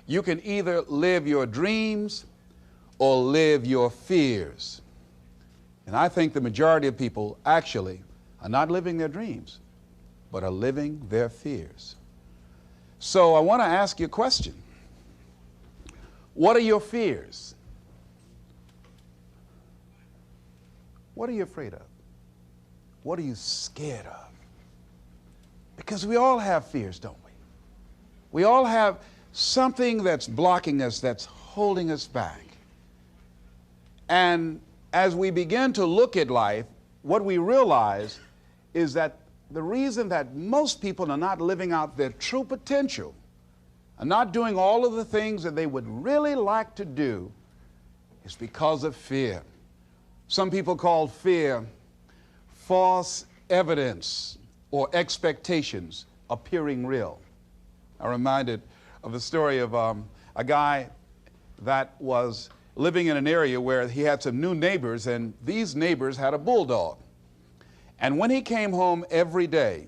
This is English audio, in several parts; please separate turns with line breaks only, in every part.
You can either live your dreams or live your fears. And I think the majority of people actually are not living their dreams, but are living their fears. So I want to ask you a question. What are your fears? What are you afraid of? What are you scared of? Because we all have fears, don't we? We all have something that's blocking us, that's holding us back. And as we begin to look at life, what we realize is that the reason that most people are not living out their true potential, are not doing all of the things that they would really like to do, is because of fear. Some people call fear false evidence or expectations appearing real. I'm reminded of the story of a guy that was living in an area where he had some new neighbors, and these neighbors had a bulldog. And when he came home every day,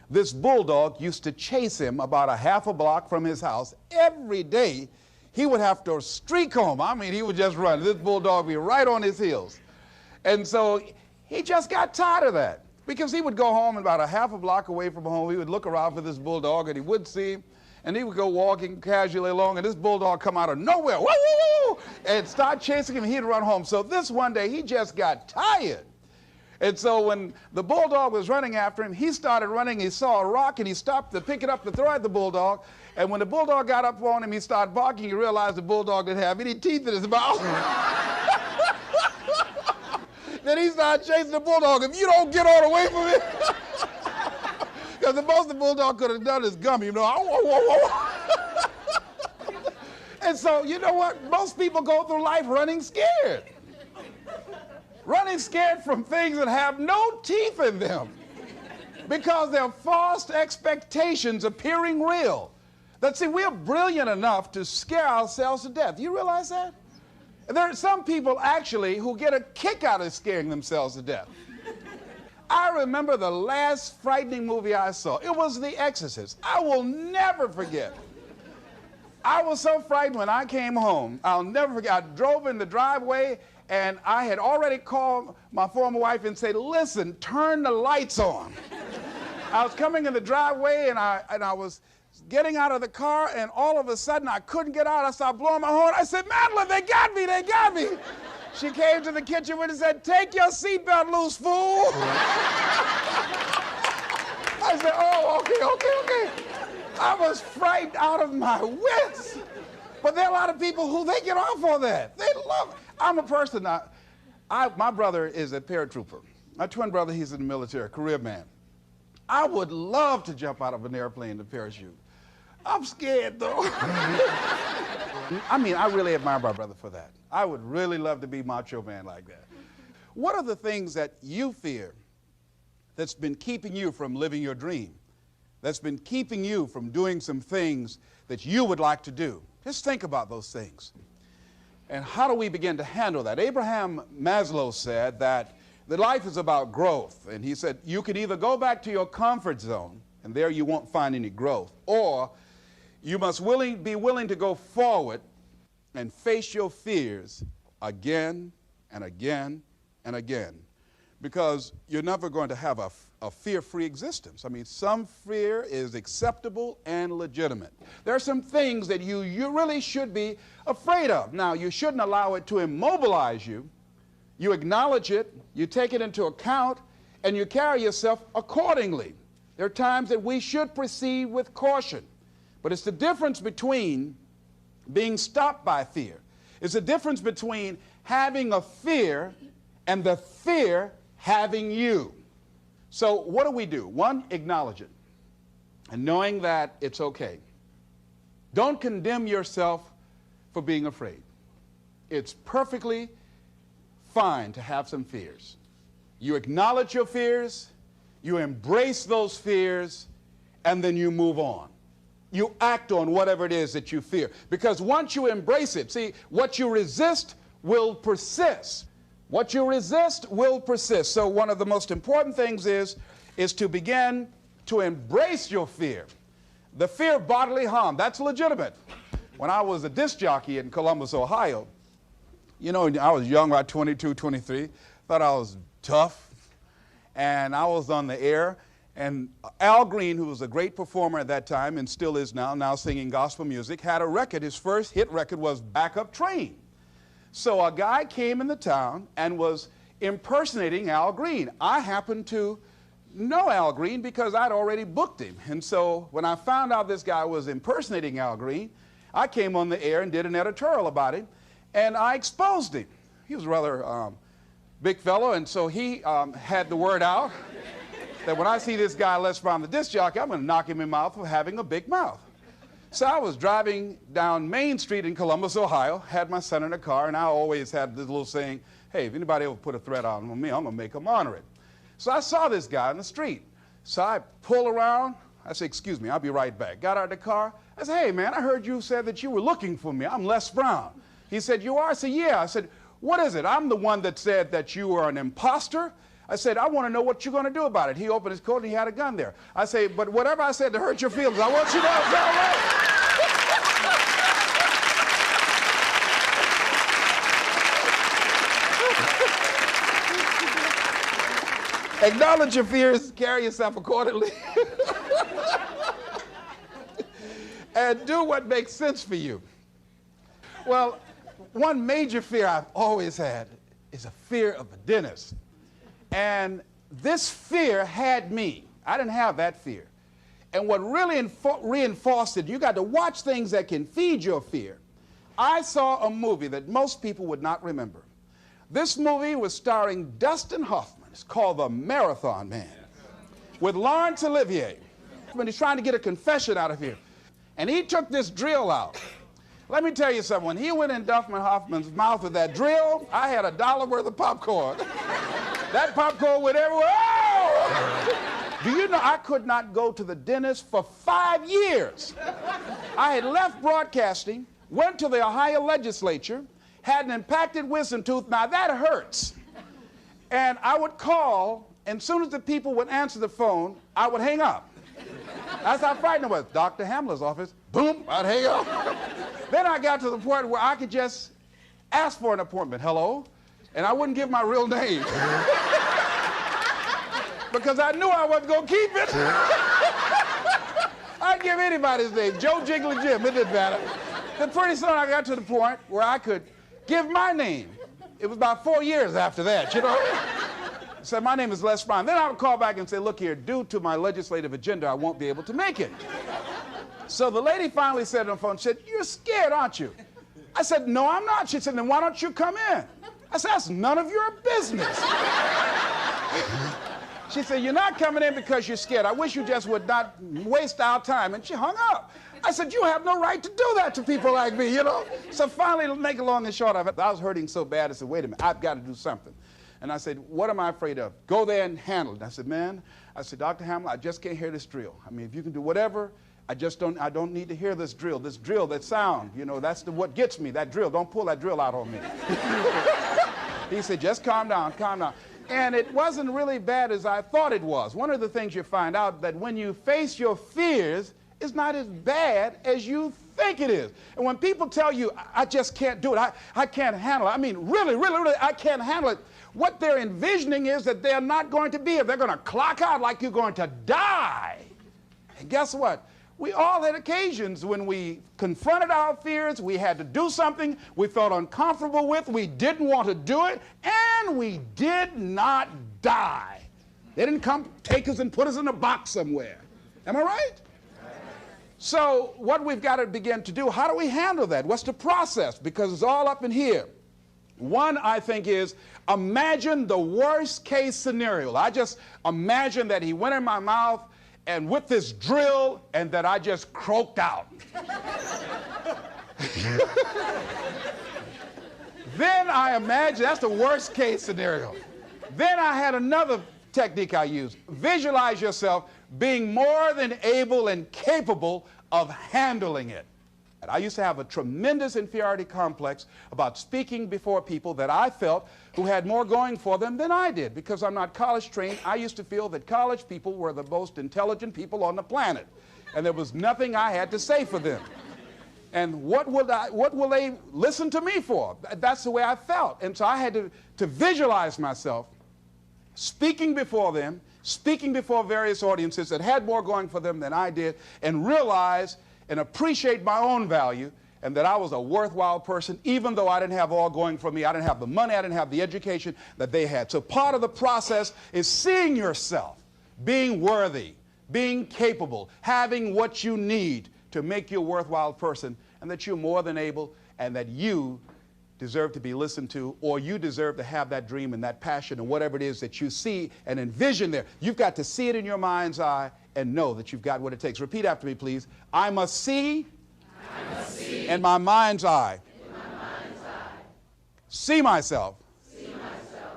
this bulldog used to chase him about a half a block from his house. Every day, he would have to streak home. I mean, he would just run. This bulldog would be right on his heels. And so he just got tired of that, because he would go home about a half a block away from home. He would look around for this bulldog, and he wouldn't see him. And he would go walking casually along, and this bulldog come out of nowhere, woo, woo, woo, and start chasing him, and he'd run home. So this one day, he just got tired. And so when the bulldog was running after him, he started running. He saw a rock, and he stopped to pick it up to throw at the bulldog. And when the bulldog got up on him, he started barking. He realized the bulldog didn't have any teeth in his mouth. Then he started chasing the bulldog. If you don't get on away from it, because the most the bulldog could have done is gum, you know. And so, you know what? Most people go through life running scared. Running scared from things that have no teeth in them, because they're false expectations appearing real. That, see, we're brilliant enough to scare ourselves to death. You realize that? There are some people actually who get a kick out of scaring themselves to death. I remember the last frightening movie I saw. It was The Exorcist. I will never forget. I was so frightened when I came home. I'll never forget. I drove in the driveway, and I had already called my former wife and said, listen, turn the lights on. I was coming in the driveway, and I was getting out of the car, and all of a sudden I couldn't get out. I started blowing my horn. I said, Madeline, they got me, they got me. She came to the kitchen and said, take your seatbelt loose, fool. I said, oh, okay. I was frightened out of my wits. But there are a lot of people who they get off on that. They love it. I'm a person, my brother is a paratrooper. My twin brother, he's in the military, career man. I would love to jump out of an airplane to parachute. I'm scared, though. I mean, I really admire my brother for that. I would really love to be macho man like that. What are the things that you fear that's been keeping you from living your dream, that's been keeping you from doing some things that you would like to do? Just think about those things. And how do we begin to handle that? Abraham Maslow said that life is about growth. And he said, you can either go back to your comfort zone, and there you won't find any growth, or you must be willing to go forward and face your fears again and again and again, because you're never going to have a fear-free existence. I mean, some fear is acceptable and legitimate. There are some things that you really should be afraid of. Now, you shouldn't allow it to immobilize you. You acknowledge it, you take it into account, and you carry yourself accordingly. There are times that we should proceed with caution. But it's the difference between being stopped by fear. It's the difference between having a fear and the fear having you. So what do? One, acknowledge it, and knowing that it's okay. Don't condemn yourself for being afraid. It's perfectly fine to have some fears. You acknowledge your fears, you embrace those fears, and then you move on. You act on whatever it is that you fear. Because once you embrace it, see, what you resist will persist. What you resist will persist. So one of the most important things is to begin to embrace your fear. The fear of bodily harm, that's legitimate. When I was a disc jockey in Columbus, Ohio, you know, I was young, about 22, 23, thought I was tough, and I was on the air, and Al Green, who was a great performer at that time and still is now singing gospel music, had a record. His first hit record was Back Up Train. So a guy came in the town and was impersonating Al Green. I happened to know Al Green because I'd already booked him. And so when I found out this guy was impersonating Al Green, I came on the air and did an editorial about him, and I exposed him. He was a rather big fellow, and so he had the word out that when I see this guy Les Brown, the disc jockey, I'm going to knock him in the mouth for having a big mouth. So I was driving down Main Street in Columbus, Ohio, had my son in the car, and I always had this little saying, hey, if anybody ever put a threat on me, I'm going to make them honor it. So I saw this guy in the street. So I pull around. I said, excuse me, I'll be right back. Got out of the car. I said, hey, man, I heard you said that you were looking for me. I'm Les Brown. He said, you are? I said, yeah. I said, what is it? I'm the one that said that you are an imposter. I said, I want to know what you're going to do about it. He opened his coat and he had a gun there. I say, but whatever I said to hurt your feelings, I want you to know it's all right. Acknowledge your fears, carry yourself accordingly, and do what makes sense for you. Well, one major fear I've always had is a fear of the dentist. And this fear had me. I didn't have that fear. And what really reinforced it, you got to watch things that can feed your fear. I saw a movie that most people would not remember. This movie was starring Dustin Hoffman. It's called The Marathon Man, with Laurence Olivier. When he's trying to get a confession out of here. And he took this drill out. Let me tell you something. When he went in Dustin Hoffman's mouth with that drill, I had $1 worth of popcorn. That popcorn went everywhere. Oh! Do you know I could not go to the dentist for 5 years? I had left broadcasting, went to the Ohio legislature, had an impacted wisdom tooth. Now that hurts. And I would call, and as soon as the people would answer the phone, I would hang up. That's how frightened I was. Dr. Hamler's office, boom, I'd hang up. Then I got to the point where I could just ask for an appointment. Hello? And I wouldn't give my real name. Because I knew I wasn't going to keep it. I'd give anybody's name, Joe Jiggly Jim, it didn't matter. Then pretty soon I got to the point where I could give my name. It was about 4 years after that, you know. I said, my name is Les Brown. Then I would call back and say, look here, due to my legislative agenda, I won't be able to make it. So the lady finally said on the phone, she said, you're scared, aren't you? I said, no, I'm not. She said, then why don't you come in? I said, that's none of your business. She said, you're not coming in because you're scared. I wish you just would not waste our time. And she hung up. I said, you have no right to do that to people like me, you know? So finally, to make it long and short of it, I was hurting so bad, I said, wait a minute, I've got to do something. And I said, what am I afraid of? Go there and handle it. And I said, man, Dr. Hamler, I just can't hear this drill. I mean, if you can do whatever, I don't need to hear this drill, that sound, you know, that's what gets me, that drill. Don't pull that drill out on me. He said, just calm down, calm down. And it wasn't really bad as I thought it was. One of the things you find out that when you face your fears, it's not as bad as you think it is. And when people tell you, I just can't do it, I can't handle it, I mean, really, I can't handle it, what they're envisioning is that they're not going to be here. They're going to clock out like you're going to die. And guess what? We all had occasions when we confronted our fears, we had to do something we felt uncomfortable with, we didn't want to do it, and we did not die. They didn't come take us and put us in a box somewhere. Am I right? So what we've got to begin to do, how do we handle that? What's the process? Because it's all up in here. One, I think, is imagine the worst case scenario. I just imagine that he went in my mouth and with this drill and that I just croaked out. Then I imagine, that's the worst case scenario. Then I had another technique I used. Visualize yourself being more than able and capable of handling it. I used to have a tremendous inferiority complex about speaking before people that I felt who had more going for them than I did. Because I'm not college trained, I used to feel that college people were the most intelligent people on the planet. And there was nothing I had to say for them. And what will they listen to me for? That's the way I felt. And so I had to visualize myself speaking before them, speaking before various audiences that had more going for them than I did, and realize and appreciate my own value, and that I was a worthwhile person, even though I didn't have all going for me. I didn't have the money, I didn't have the education that they had. So part of the process is seeing yourself, being worthy, being capable, having what you need to make you a worthwhile person, and that you're more than able, and that you deserve to be listened to, or you deserve to have that dream and that passion and whatever it is that you see and envision there. You've got to see it in your mind's eye and know that you've got what it takes. Repeat after me, please. I must see, in my mind's eye, see myself,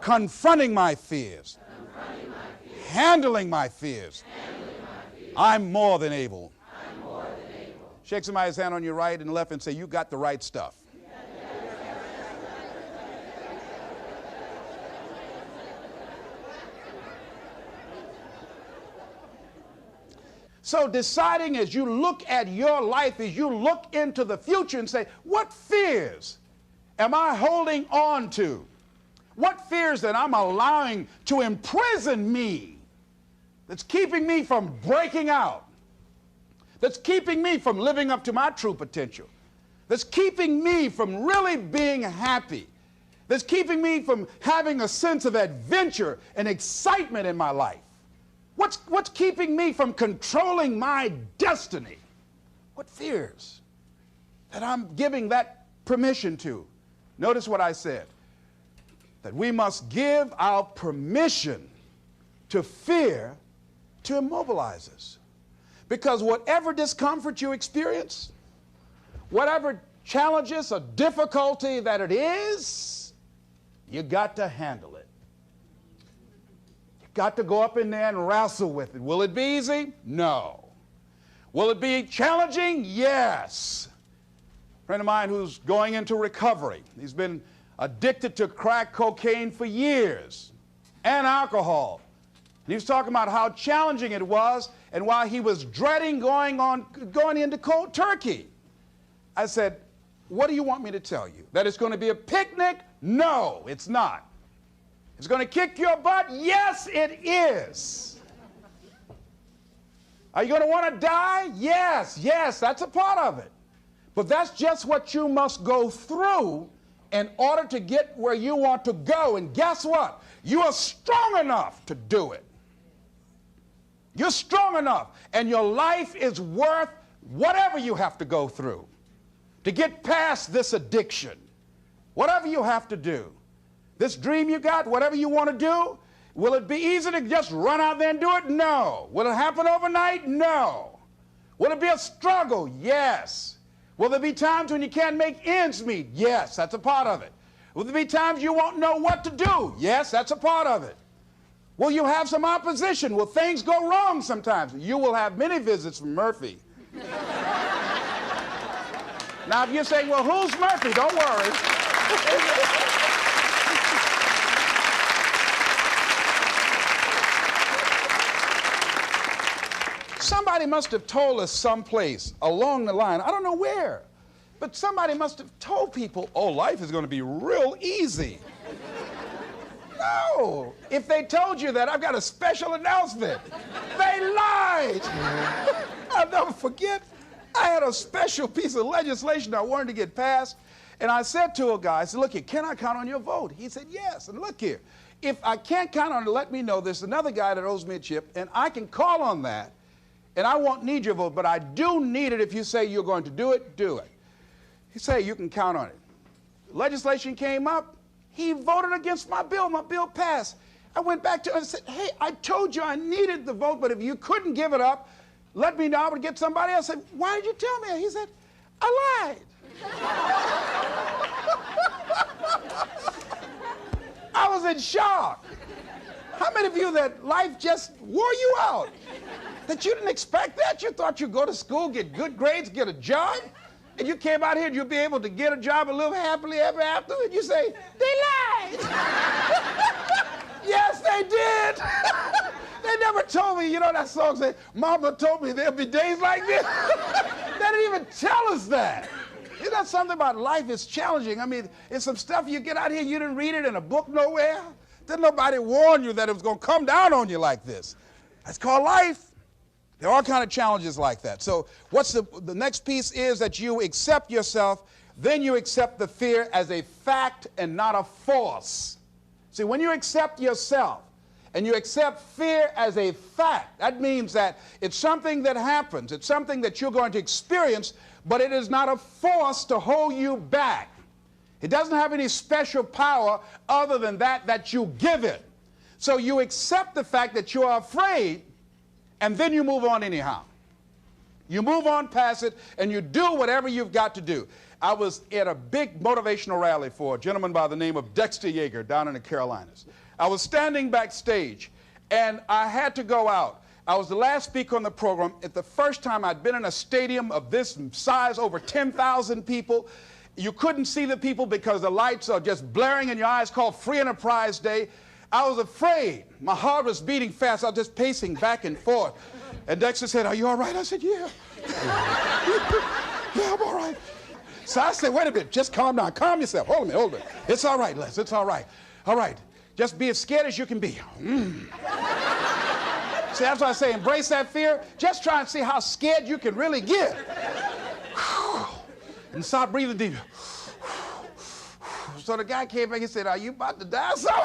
confronting my fears, handling my fears. I'm more than able. Shake somebody's hand on your right and left and say, you got the right stuff. So deciding as you look at your life, as you look into the future and say, what fears am I holding on to? What fears that I'm allowing to imprison me, that's keeping me from breaking out, that's keeping me from living up to my true potential, that's keeping me from really being happy, that's keeping me from having a sense of adventure and excitement in my life? What's keeping me from controlling my destiny? What fears that I'm giving that permission to? Notice what I said, that we must give our permission to fear to immobilize us. Because whatever discomfort you experience, whatever challenges or difficulty that it is, you got to handle it. Got to go up in there and wrestle with it. Will it be easy? No. Will it be challenging? Yes. A friend of mine who's going into recovery. He's been addicted to crack cocaine for years and alcohol. And he was talking about how challenging it was and why he was dreading going into cold turkey. I said, what do you want me to tell you? That it's going to be a picnic? No, it's not. It's going to kick your butt? Yes, it is. Are you going to want to die? Yes, that's a part of it. But that's just what you must go through in order to get where you want to go. And guess what? You are strong enough to do it. You're strong enough, and your life is worth whatever you have to go through to get past this addiction. Whatever you have to do. This dream you got, whatever you want to do, will it be easy to just run out there and do it? No. Will it happen overnight? No. Will it be a struggle? Yes. Will there be times when you can't make ends meet? Yes, that's a part of it. Will there be times you won't know what to do? Yes, that's a part of it. Will you have some opposition? Will things go wrong sometimes? You will have many visits from Murphy. Now, if you're saying, well, who's Murphy? Don't worry. Somebody must have told us someplace along the line, I don't know where, but somebody must have told people, oh, life is going to be real easy. No. If they told you that, I've got a special announcement. They lied. I'll never forget, I had a special piece of legislation I wanted to get passed, and I said to a guy, I said, look here, can I count on your vote? He said, yes. And look here, if I can't count on it, let me know. There's another guy that owes me a chip, and I can call on that. And I won't need your vote, but I do need it. If you say you're going to do it, do it. He said, you can count on it. Legislation came up. He voted against my bill. My bill passed. I went back to him and said, hey, I told you I needed the vote, but if you couldn't give it up, let me know. I would get somebody else. I said, why did you tell me? He said, I lied. I was in shock. How many of you that life just wore you out? That you didn't expect that? You thought you'd go to school, get good grades, get a job, and you came out here and you'll be able to get a job and live happily ever after, and you say, they lied. Yes, they did. They never told me, you know that song said, Mama told me there'll be days like this? They didn't even tell us that. that something about life is challenging? I mean, it's some stuff you get out here, you didn't read it in a book nowhere. Didn't nobody warn you that it was going to come down on you like this? That's called life. There are all kinds of challenges like that. So what's the next piece is that you accept yourself, then you accept the fear as a fact and not a force. See, when you accept yourself and you accept fear as a fact, that means that it's something that happens. It's something that you're going to experience, but it is not a force to hold you back. It doesn't have any special power other than that you give it. So you accept the fact that you are afraid, and then you move on anyhow. You move on past it, and you do whatever you've got to do. I was at a big motivational rally for a gentleman by the name of Dexter Yeager down in the Carolinas. I was standing backstage, and I had to go out. I was the last speaker on the program. It's the first time I'd been in a stadium of this size, over 10,000 people. You couldn't see the people because the lights are just blaring in your eyes, called Free Enterprise Day. I was afraid. My heart was beating fast. I was just pacing back and forth. And Dexter said, "Are you all right?" I said, "Yeah." "Yeah, I'm all right." So I said, "Wait a minute, just calm down. Calm yourself. Hold a minute, hold a minute. It's all right, Les. It's all right. All right. Just be as scared as you can be." See, that's why I say embrace that fear. Just try and see how scared you can really get. And start breathing deep. So the guy came back, he said, "Are you about to die or something?"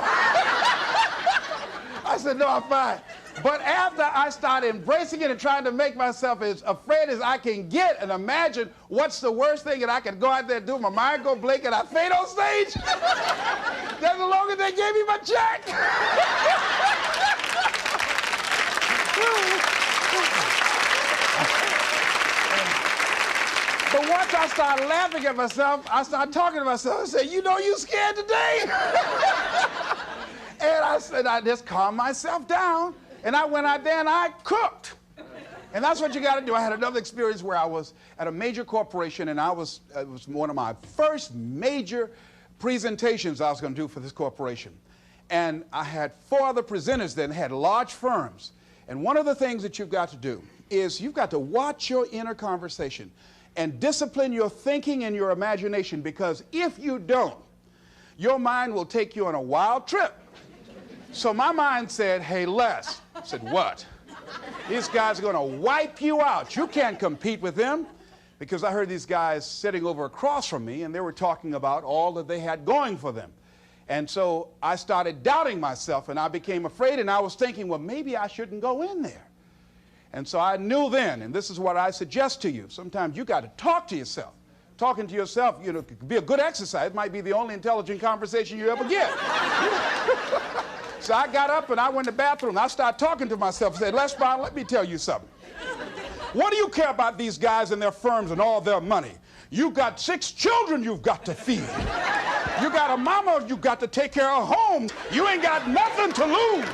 I said, "No, I'm fine." But after I started embracing it and trying to make myself as afraid as I can get and imagine what's the worst thing that I could go out there and do, my mind go blank and I faint on stage, that's the longer they gave me my check. But once I started laughing at myself, I started talking to myself. I said, "You know you scared today?" And I said, I just calmed myself down. And I went out there and I cooked. And that's what you got to do. I had another experience where I was at a major corporation, and it was one of my first major presentations I was going to do for this corporation. And I had 4 other presenters that had large firms. And one of the things that you've got to do is you've got to watch your inner conversation and discipline your thinking and your imagination, because if you don't, your mind will take you on a wild trip. So my mind said, "Hey, Les." I said, "What?" "These guys are going to wipe you out. You can't compete with them." Because I heard these guys sitting over across from me, and they were talking about all that they had going for them. And so I started doubting myself, and I became afraid, and I was thinking, well, maybe I shouldn't go in there. And so I knew then, and this is what I suggest to you, sometimes you got to talk to yourself. Talking to yourself, you know, could be a good exercise. It might be the only intelligent conversation you ever get. So I got up and I went to the bathroom. I started talking to myself and said, "Les Brown, let me tell you something. What do you care about these guys and their firms and all their money? You've got 6 children you've got to feed. You got a mama you've got to take care of home. You ain't got nothing to lose."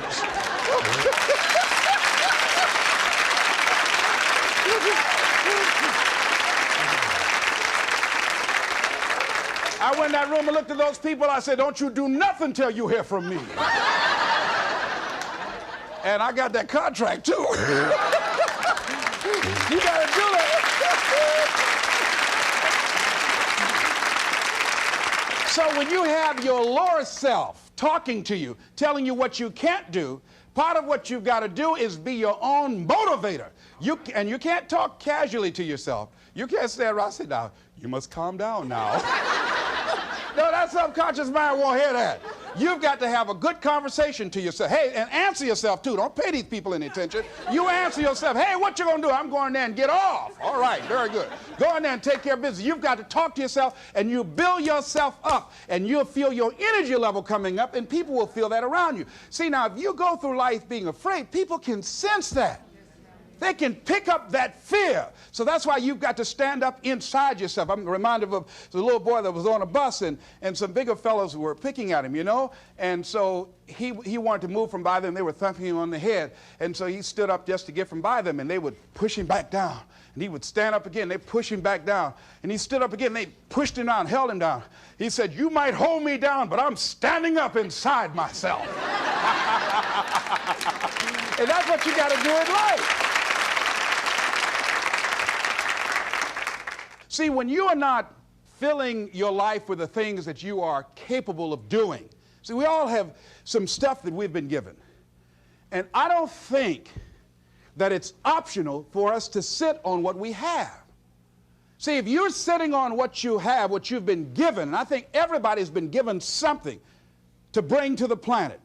I went in that room and looked at those people. I said, "Don't you do nothing till you hear from me." And I got that contract too. You gotta do that. So when you have your lower self talking to you, telling you what you can't do, part of what you've got to do is be your own motivator. And you can't talk casually to yourself. You can't stand around and say, "Now, you must calm down now." No, that subconscious mind won't hear that. You've got to have a good conversation to yourself. Hey, and answer yourself too. Don't pay these people any attention. You answer yourself. "Hey, what you gonna do?" "I'm going there and get off." "All right, very good. Go in there and take care of business." You've got to talk to yourself, and you build yourself up, and you'll feel your energy level coming up, and people will feel that around you. See, now, if you go through life being afraid, people can sense that. They can pick up that fear. So that's why you've got to stand up inside yourself. I'm reminded of the little boy that was on a bus, and some bigger fellows were picking at him, you know. And so he wanted to move from by them. They were thumping him on the head. And so he stood up just to get from by them, and they would push him back down. And he would stand up again. They push him back down. And he stood up again. They pushed him down, held him down. He said, "You might hold me down, but I'm standing up inside myself." And that's what you got to do in life. See, when you are not filling your life with the things that you are capable of doing. See, we all have some stuff that we've been given. And I don't think that it's optional for us to sit on what we have. See, if you're sitting on what you have, what you've been given, and I think everybody's been given something to bring to the planet,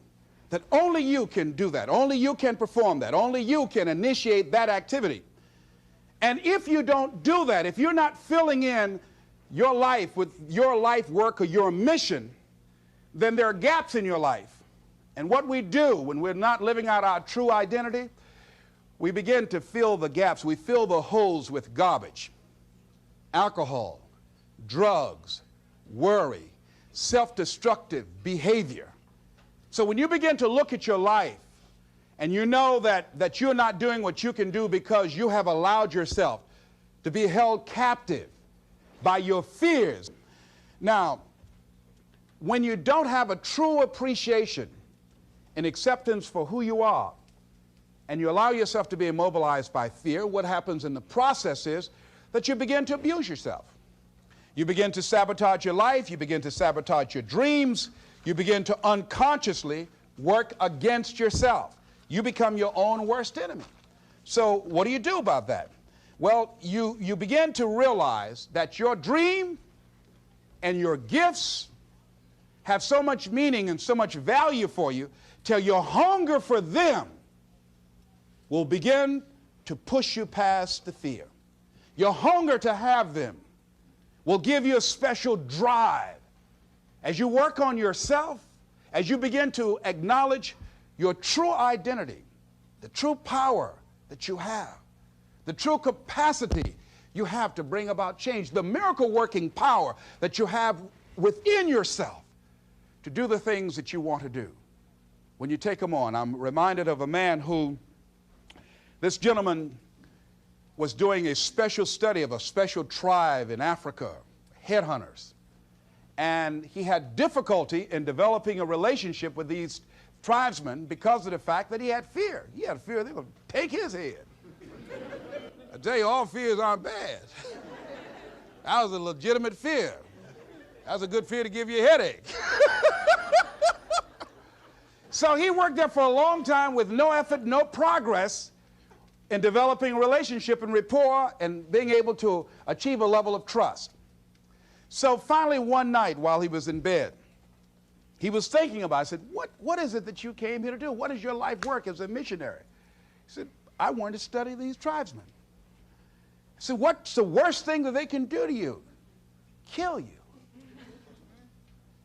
that only you can do that, only you can perform that, only you can initiate that activity. And if you don't do that, if you're not filling in your life with your life work or your mission, then there are gaps in your life. And what we do when we're not living out our true identity, we begin to fill the gaps. We fill the holes with garbage, alcohol, drugs, worry, self-destructive behavior. So when you begin to look at your life and you know that you're not doing what you can do because you have allowed yourself to be held captive by your fears. Now, when you don't have a true appreciation and acceptance for who you are, and you allow yourself to be immobilized by fear, what happens in the process is that you begin to abuse yourself. You begin to sabotage your life, you begin to sabotage your dreams, you begin to unconsciously work against yourself. You become your own worst enemy. So what do you do about that? Well, you begin to realize that your dream and your gifts have so much meaning and so much value for you till your hunger for them will begin to push you past the fear. Your hunger to have them will give you a special drive. As you work on yourself, as you begin to acknowledge your true identity, the true power that you have, the true capacity you have to bring about change, the miracle-working power that you have within yourself to do the things that you want to do. When you take them on, I'm reminded of a man who, this gentleman was doing a special study of a special tribe in Africa, headhunters. And he had difficulty in developing a relationship with these tribesmen because of the fact that he had fear. He had fear they were going to take his head. I tell you, all fears aren't bad. That was a legitimate fear. That was a good fear to give you a headache. So he worked there for a long time with no effort, no progress in developing a relationship and rapport and being able to achieve a level of trust. So finally one night while he was in bed, he was thinking about it. I said, what is it that you came here to do? What is your life work as a missionary? He said, I wanted to study these tribesmen. I said, what's the worst thing that they can do to you? Kill you.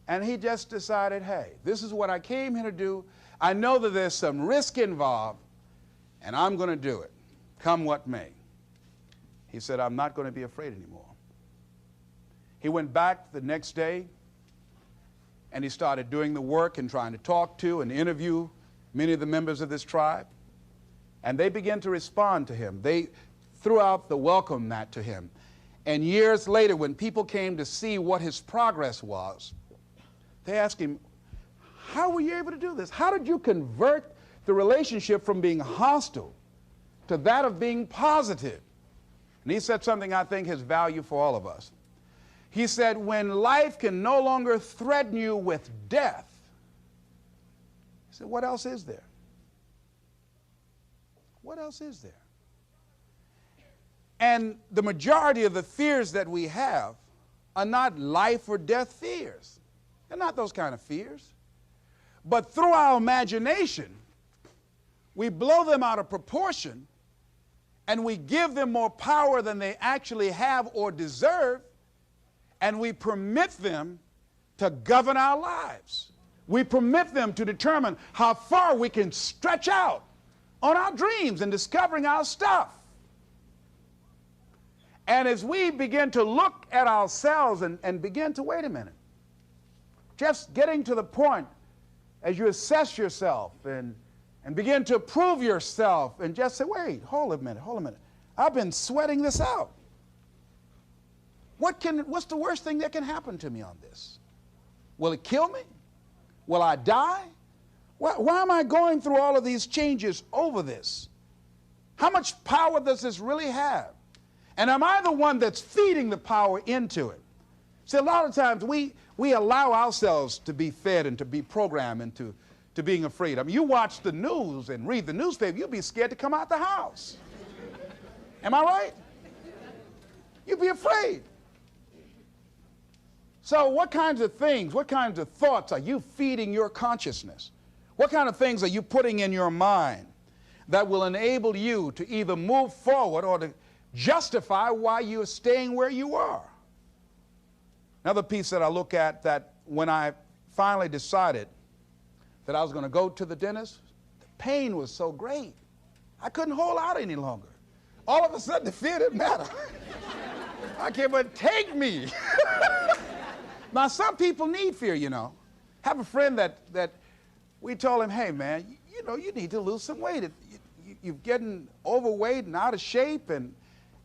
And he just decided, hey, this is what I came here to do. I know that there's some risk involved, and I'm going to do it, come what may. He said, I'm not going to be afraid anymore. He went back the next day, and he started doing the work and trying to talk to and interview many of the members of this tribe. And they began to respond to him. They threw out the welcome mat to him. And years later, when people came to see what his progress was, they asked him, how were you able to do this? How did you convert the relationship from being hostile to that of being positive? And he said something I think has value for all of us. He said, when life can no longer threaten you with death, he said, what else is there? What else is there? And the majority of the fears that we have are not life or death fears. They're not those kind of fears. But through our imagination, we blow them out of proportion and we give them more power than they actually have or deserve, and we permit them to govern our lives. We permit them to determine how far we can stretch out on our dreams and discovering our stuff. And as we begin to look at ourselves and begin to, wait a minute, just getting to the point as you assess yourself and begin to prove yourself and just say, wait, hold a minute. I've been sweating this out. What's the worst thing that can happen to me on this? Will it kill me? Will I die? Why am I going through all of these changes over this? How much power does this really have? And am I the one that's feeding the power into it? See, a lot of times we allow ourselves to be fed and to be programmed into being afraid. I mean, you watch the news and read the newspaper, you'll be scared to come out the house. Am I right? You'll be afraid. So what kinds of things, what kinds of thoughts are you feeding your consciousness? What kind of things are you putting in your mind that will enable you to either move forward or to justify why you're staying where you are? Another piece that I look at, that when I finally decided that I was going to go to the dentist, the pain was so great. I couldn't hold out any longer. All of a sudden, the fear didn't matter. I can't but take me. Now, some people need fear, you know. I have a friend that we told him, hey, man, you know, you need to lose some weight. You're getting overweight and out of shape, and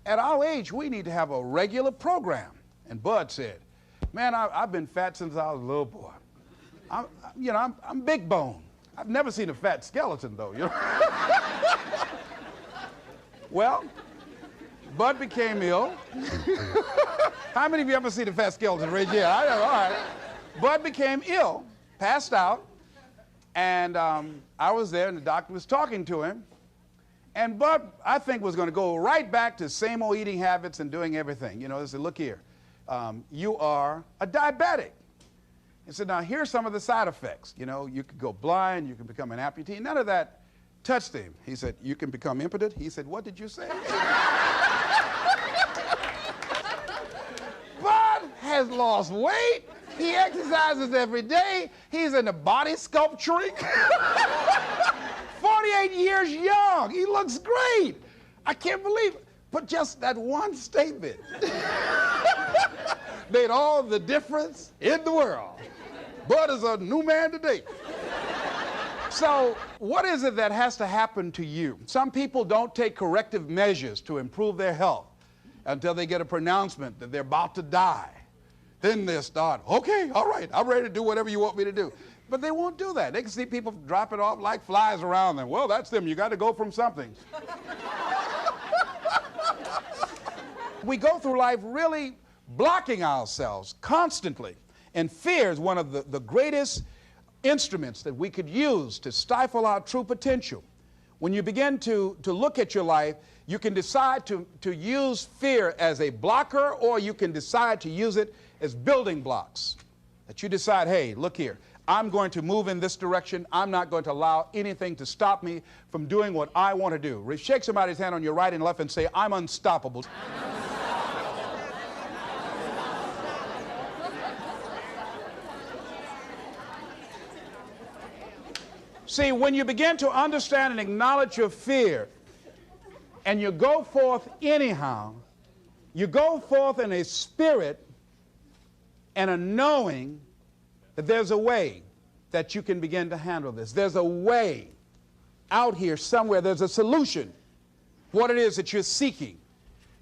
at our age, we need to have a regular program. And Bud said, man, I've been fat since I was a little boy. I'm big bone. I've never seen a fat skeleton, though, you know. Well, Bud became ill. How many of you ever seen a fat skeleton? Raise your hand. I know, all right. Bud became ill, passed out, and I was there, and the doctor was talking to him. And Bud, I think, was going to go right back to same old eating habits and doing everything. You know, he said, look here, you are a diabetic. He said, now, here's some of the side effects. You know, you could go blind, you can become an amputee. None of that touched him. He said, you can become impotent? He said, what did you say? Bud has lost weight. He exercises every day. He's into body sculpturing. 48 years young. He looks great. I can't believe it. But just that one statement made all the difference in the world. Bud is a new man today. So what is it that has to happen to you? Some people don't take corrective measures to improve their health until they get a pronouncement that they're about to die. Then they'll start, okay, all right, I'm ready to do whatever you want me to do. But they won't do that. They can see people dropping off like flies around them. Well, that's them. You got to go from something. We go through life really blocking ourselves constantly. And fear is one of the greatest instruments that we could use to stifle our true potential. When you begin to look at your life, you can decide to use fear as a blocker, or you can decide to use it as building blocks. That you decide, hey, look here, I'm going to move in this direction. I'm not going to allow anything to stop me from doing what I want to do. Shake somebody's hand on your right and left and say, I'm unstoppable. See, when you begin to understand and acknowledge your fear, and you go forth anyhow, you go forth in a spirit and a knowing that there's a way that you can begin to handle this. There's a way out here somewhere. There's a solution. What it is that you're seeking,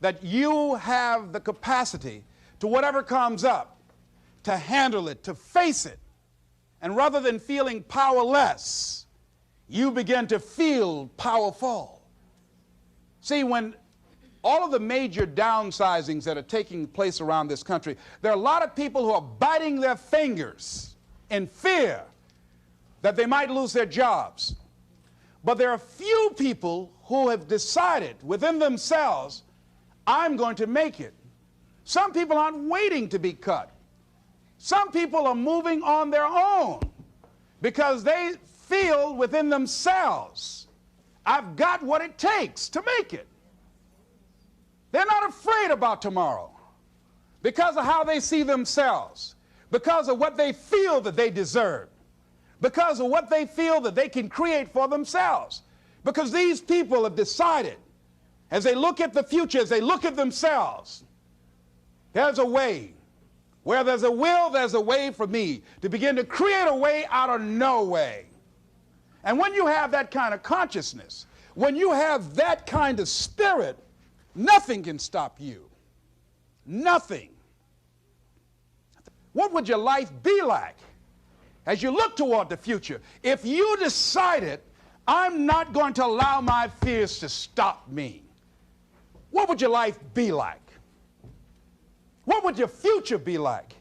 that you have the capacity to whatever comes up, to handle it, to face it. And rather than feeling powerless, you begin to feel powerful. See, when all of the major downsizings that are taking place around this country, there are a lot of people who are biting their fingers in fear that they might lose their jobs. But there are few people who have decided within themselves, I'm going to make it. Some people aren't waiting to be cut. Some people are moving on their own because they feel within themselves, I've got what it takes to make it. They're not afraid about tomorrow because of how they see themselves, because of what they feel that they deserve, because of what they feel that they can create for themselves. Because these people have decided, as they look at the future, as they look at themselves, there's a way. Where there's a will, there's a way for me to begin to create a way out of no way. And when you have that kind of consciousness, when you have that kind of spirit, nothing can stop you. Nothing. What would your life be like as you look toward the future if you decided, I'm not going to allow my fears to stop me? What would your life be like? What would your future be like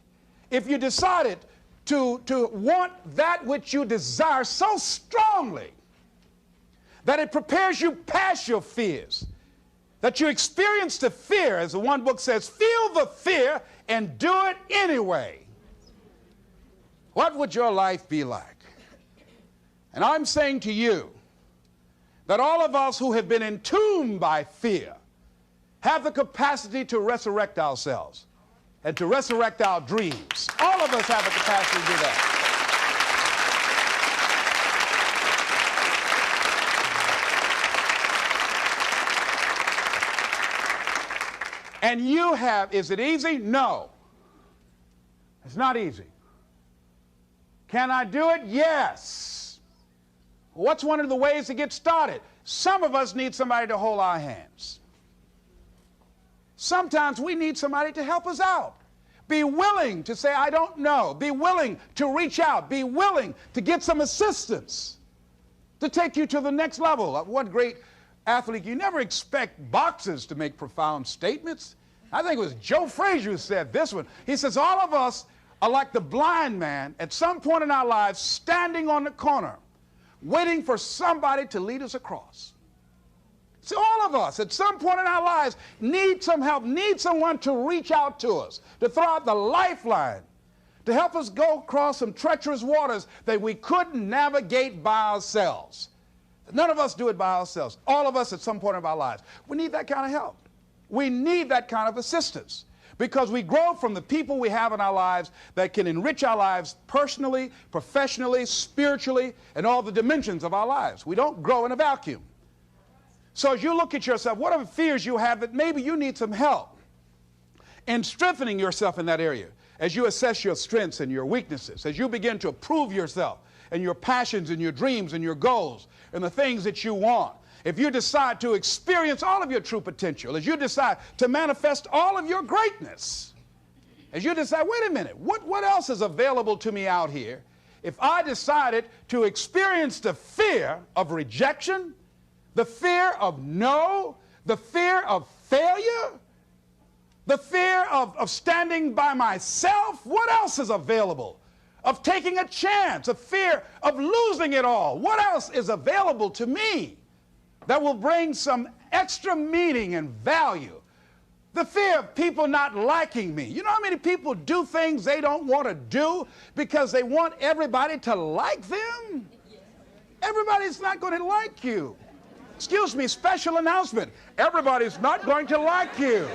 if you decided to want that which you desire so strongly that it prepares you past your fears, that you experience the fear, as the one book says, feel the fear and do it anyway? What would your life be like? And I'm saying to you that all of us who have been entombed by fear have the capacity to resurrect ourselves and to resurrect our dreams. All of us have the capacity to do that. And you have, is it easy? No. It's not easy. Can I do it? Yes. What's one of the ways to get started? Some of us need somebody to hold our hands. Sometimes we need somebody to help us out. Be willing to say, I don't know. Be willing to reach out. Be willing to get some assistance to take you to the next level. One great athlete, you never expect boxers to make profound statements. I think it was Joe Frazier who said this one. He says, all of us are like the blind man at some point in our lives standing on the corner waiting for somebody to lead us across. So all of us at some point in our lives need some help, need someone to reach out to us, to throw out the lifeline, to help us go across some treacherous waters that we couldn't navigate by ourselves. None of us do it by ourselves. All of us at some point in our lives. We need that kind of help. We need that kind of assistance because we grow from the people we have in our lives that can enrich our lives personally, professionally, spiritually, and all the dimensions of our lives. We don't grow in a vacuum. So as you look at yourself, what are the fears you have that maybe you need some help in strengthening yourself in that area? As you assess your strengths and your weaknesses, as you begin to approve yourself and your passions and your dreams and your goals and the things that you want, if you decide to experience all of your true potential, as you decide to manifest all of your greatness, as you decide, wait a minute, what else is available to me out here if I decided to experience the fear of rejection, the fear of no, the fear of failure, the fear of standing by myself? What else is available? Of taking a chance, a fear of losing it all. What else is available to me that will bring some extra meaning and value? The fear of people not liking me. You know how many people do things they don't want to do because they want everybody to like them? Everybody's not going to like you. Excuse me, special announcement. Everybody's not going to like you.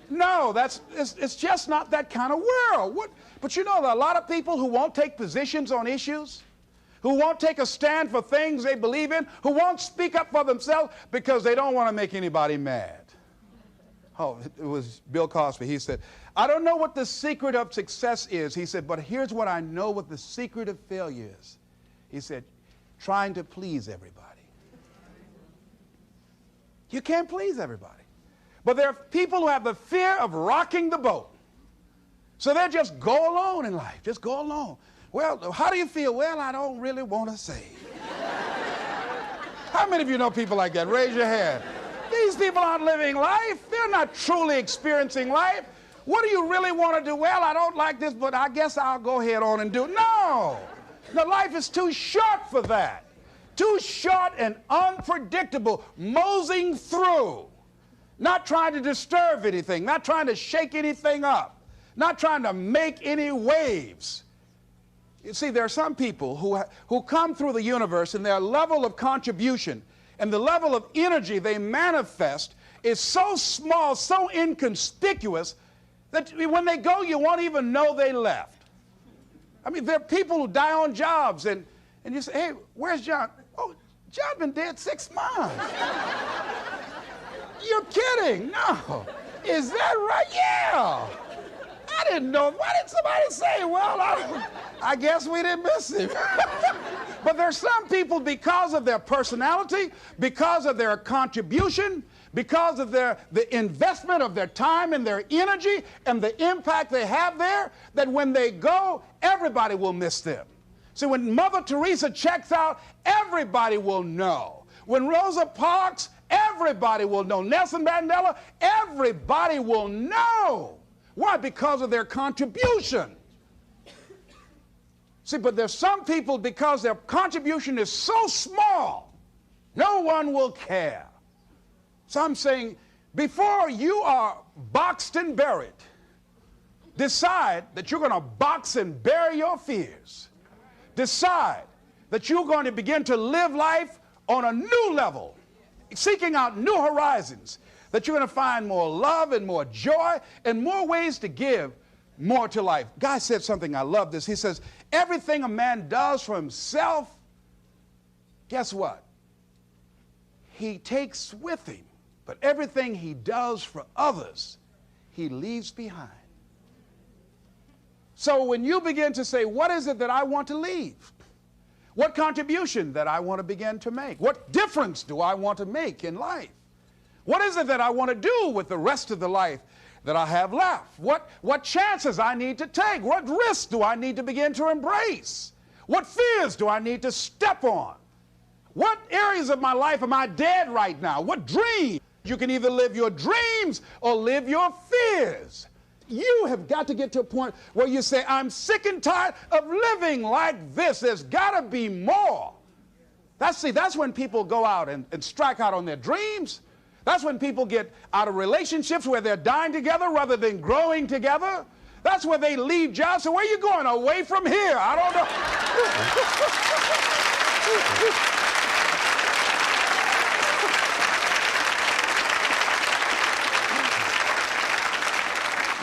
No, it's just not that kind of world. But you know, there are a lot of people who won't take positions on issues, who won't take a stand for things they believe in, who won't speak up for themselves because they don't want to make anybody mad. Oh, it was Bill Cosby. He said, I don't know what the secret of success is. He said, but here's what I know what the secret of failure is. He said, trying to please everybody. You can't please everybody. But there are people who have the fear of rocking the boat. So they just go alone in life, just go alone. Well, how do you feel? Well, I don't really want to say. How many of you know people like that? Raise your hand. These people aren't living life. They're not truly experiencing life. What do you really want to do? Well, I don't like this, but I guess I'll go ahead on and do it. No. No, life is too short for that. Too short and unpredictable, moseying through. Not trying to disturb anything, not trying to shake anything up, not trying to make any waves. You see, there are some people who come through the universe and their level of contribution and the level of energy they manifest is so small, so inconspicuous that when they go, you won't even know they left. I mean, there are people who die on jobs and you say, hey, where's John? Oh, John's been dead 6 months. You're kidding. No. Is that right? Yeah. I didn't know. Why didn't somebody say, well, I guess we didn't miss him. But there's some people, because of their personality, because of their contribution, because of the investment of their time and their energy and the impact they have there, that when they go, everybody will miss them. See, when Mother Teresa checks out, everybody will know. When Rosa Parks, Everybody will know. Nelson Mandela, everybody will know. Why? Because of their contribution. See, but there's some people, because their contribution is so small, no one will care. So I'm saying, before you are boxed and buried, decide that you're going to box and bury your fears. Decide that you're going to begin to live life on a new level, seeking out new horizons, that you're going to find more love and more joy and more ways to give more to life. Guy said something, I love this. He says, everything a man does for himself, guess what? He takes with him. But everything he does for others, he leaves behind. So when you begin to say, what is it that I want to leave? What contribution that I want to begin to make? What difference do I want to make in life? What is it that I want to do with the rest of the life that I have left? What chances I need to take? What risks do I need to begin to embrace? What fears do I need to step on? What areas of my life am I dead right now? What dreams? You can either live your dreams or live your fears. You have got to get to a point where you say, I'm sick and tired of living like this. There's got to be more. That's when people go out and strike out on their dreams. That's when people get out of relationships where they're dying together rather than growing together. That's where they leave jobs. So where are you going? Away from here? I don't know.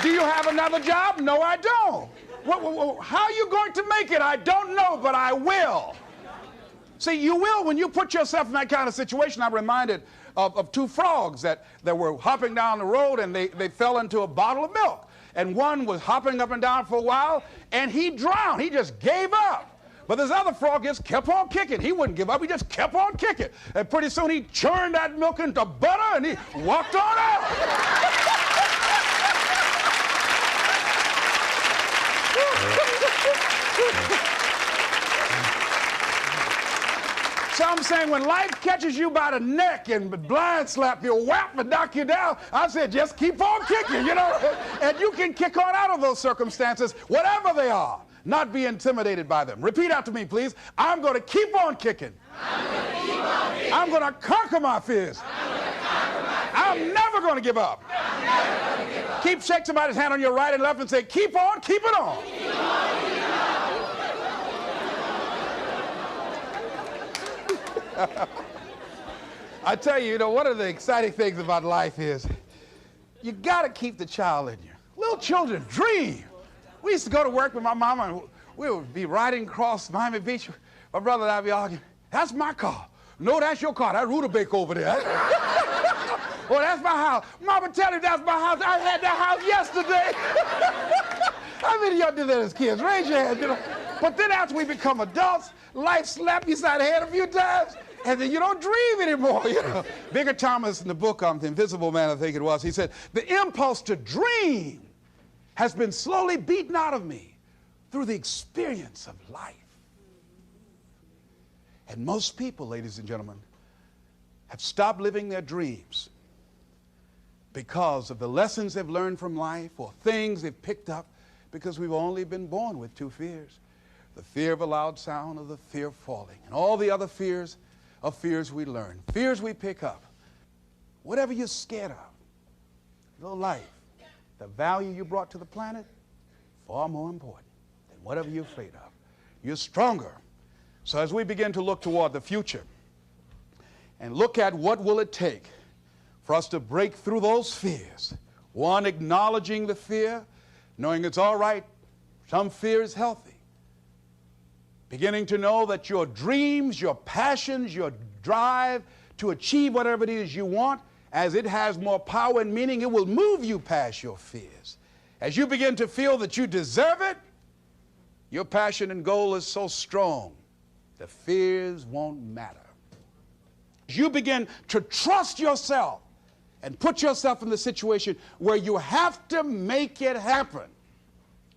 Do you have another job? No, I don't. How are you going to make it? I don't know, but I will. See, you will when you put yourself in that kind of situation. I'm reminded of two frogs that were hopping down the road, and they fell into a bottle of milk. And one was hopping up and down for a while, and he drowned. He just gave up. But this other frog just kept on kicking. He wouldn't give up. He just kept on kicking. And pretty soon he churned that milk into butter, and he walked on out. So I'm saying, when life catches you by the neck and blind slap you, whap and knock you down, I said, just keep on kicking, you know. And you can kick on out of those circumstances, whatever they are, not be intimidated by them. Repeat after me, please. I'm going to keep on kicking. I'm going to conquer my fears. I'm never going to give up. Shake somebody's hand on your right and left and say, keep on, keep it on. I tell you, one of the exciting things about life is you got to keep the child in you. Little children dream. We used to go to work with my mama, and we would be riding across Miami Beach. My brother and I would be arguing, that's my car. No, that's your car. That Rutabaga over there. Oh, that's my house. Mama, tell him that's my house. I had that house yesterday. How many of y'all did that as kids? Raise your hand, But then after we become adults, life slaps you side the head a few times, and then you don't dream anymore, Bigger Thomas in the book, The Invisible Man, I think it was, he said, the impulse to dream has been slowly beaten out of me through the experience of life. And most people, ladies and gentlemen, have stopped living their dreams because of the lessons they've learned from life or things they've picked up, because we've only been born with two fears. The fear of a loud sound, or the fear of falling, and all the other fears are fears we learn, fears we pick up. Whatever you're scared of, your life, the value you brought to the planet, far more important than whatever you're afraid of. You're stronger. So as we begin to look toward the future and look at what will it take for us to break through those fears, one, acknowledging the fear, knowing it's all right, some fear is healthy. Beginning to know that your dreams, your passions, your drive to achieve whatever it is you want, as it has more power and meaning, it will move you past your fears. As you begin to feel that you deserve it, your passion and goal is so strong, the fears won't matter. As you begin to trust yourself and put yourself in the situation where you have to make it happen,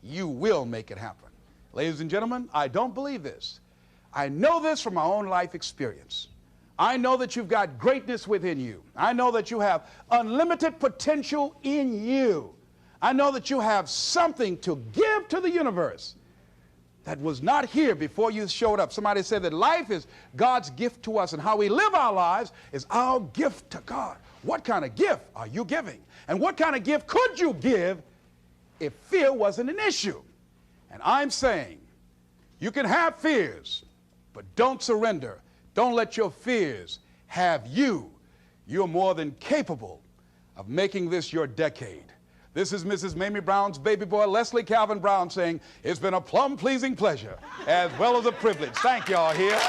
you will make it happen. Ladies and gentlemen, I don't believe this. I know this from my own life experience. I know that you've got greatness within you. I know that you have unlimited potential in you. I know that you have something to give to the universe that was not here before you showed up. Somebody said that life is God's gift to us, and how we live our lives is our gift to God. What kind of gift are you giving? And what kind of gift could you give if fear wasn't an issue? And I'm saying you can have fears, but don't surrender. Don't let your fears have you. You're more than capable of making this your decade. This is Mrs. Mamie Brown's baby boy, Leslie Calvin Brown, saying, it's been a plumb pleasing pleasure as well as a privilege. Thank y'all here.